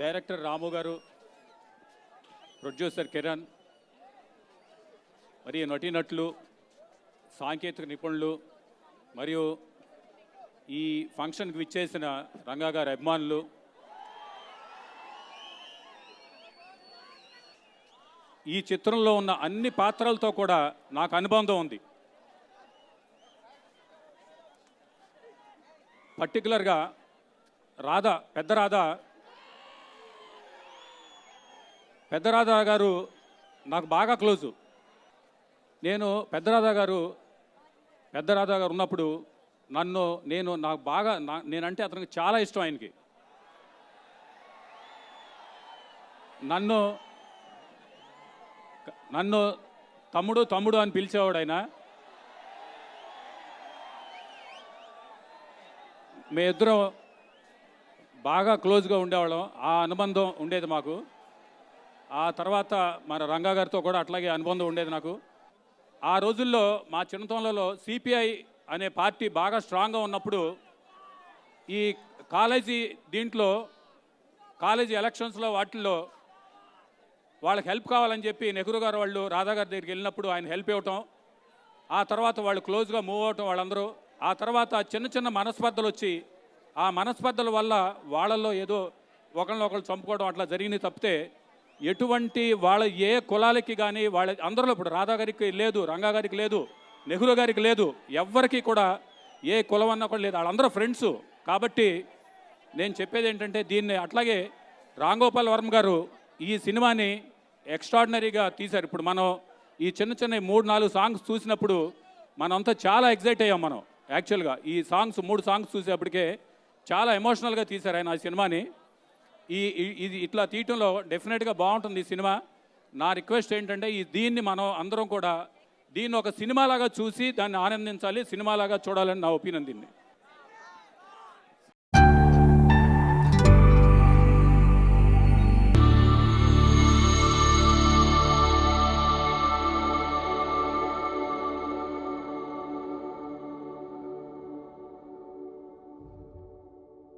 Director రాము గారు, producer Kiran, మరియు నటీనటులు, సాంకేతిక నిపుణులు, మరియు ఈ ఫంక్షన్కి విచ్చేసిన రంగా గారి అభిమానులు, ఈ చిత్రంలో ఉన్న అన్ని పాత్రలతో కూడా నాకు అనుబంధం ఉంది. పర్టికులర్గా రాధా, పెద్ద రాధా గారు నాకు బాగా క్లోజు. నేను పెద్ద రాధా గారు ఉన్నప్పుడు నేనంటే అతనికి చాలా ఇష్టం. ఆయనకి నన్ను తమ్ముడు అని పిలిచేవాడు ఆయన. మేమిద్దరం బాగా క్లోజ్గా ఉండేవాళ్ళం. ఆ అనుబంధం ఉండేది మాకు. ఆ తర్వాత మన రంగా గారితో కూడా అట్లాగే అనుబంధం ఉండేది నాకు. ఆ రోజుల్లో మా చిన్నతనంలో సిపిఐ అనే పార్టీ బాగా స్ట్రాంగ్గా ఉన్నప్పుడు ఈ కాలేజీ ఎలక్షన్స్లో వాటిల్లో వాళ్ళకి హెల్ప్ కావాలని చెప్పి నెహ్రూ గారు వాళ్ళు రాధా గారి దగ్గరికి వెళ్ళినప్పుడు ఆయన హెల్ప్ ఇవ్వటం, ఆ తర్వాత వాళ్ళు క్లోజ్గా మూవ్ అవటం వాళ్ళందరూ. ఆ తర్వాత చిన్న మనస్పర్ధలు వచ్చి ఆ మనస్పర్ధల వల్ల వాళ్ళల్లో ఏదో ఒకరినొకరు చంపుకోవడం అట్లా జరిగింది తప్పితే ఎటువంటి వాళ్ళ ఏ కులాలకి కానీ వాళ్ళ అందరిలో ఇప్పుడు రాధా గారికి లేదు, రంగా గారికి లేదు, నెహ్రూ గారికి లేదు, ఎవ్వరికి కూడా ఏ కులం అన్నా కూడా లేదు. వాళ్ళందరూ ఫ్రెండ్సు. కాబట్టి నేను చెప్పేది ఏంటంటే దీన్ని అట్లాగే రామ్ గోపాల్ వర్మ గారు ఈ సినిమాని ఎక్స్ట్రాడినరీగా తీశారు. ఇప్పుడు మనం ఈ చిన్న 3-4 సాంగ్స్ చూసినప్పుడు మనంతా చాలా ఎగ్జైట్ అయ్యాం. మనం యాక్చువల్గా ఈ 3 సాంగ్స్ చూసేప్పటికే చాలా ఎమోషనల్గా తీశారు ఆయన ఆ సినిమాని. ఇది ఇట్లా తీయటంలో డెఫినెట్గా బాగుంటుంది ఈ సినిమా. నా రిక్వెస్ట్ ఏంటంటే దీన్ని మనం అందరం కూడా దీన్ని ఒక సినిమాలాగా చూసి దాన్ని ఆనందించాలి, సినిమాలాగా చూడాలని నా ఒపీనియన్ దీన్ని.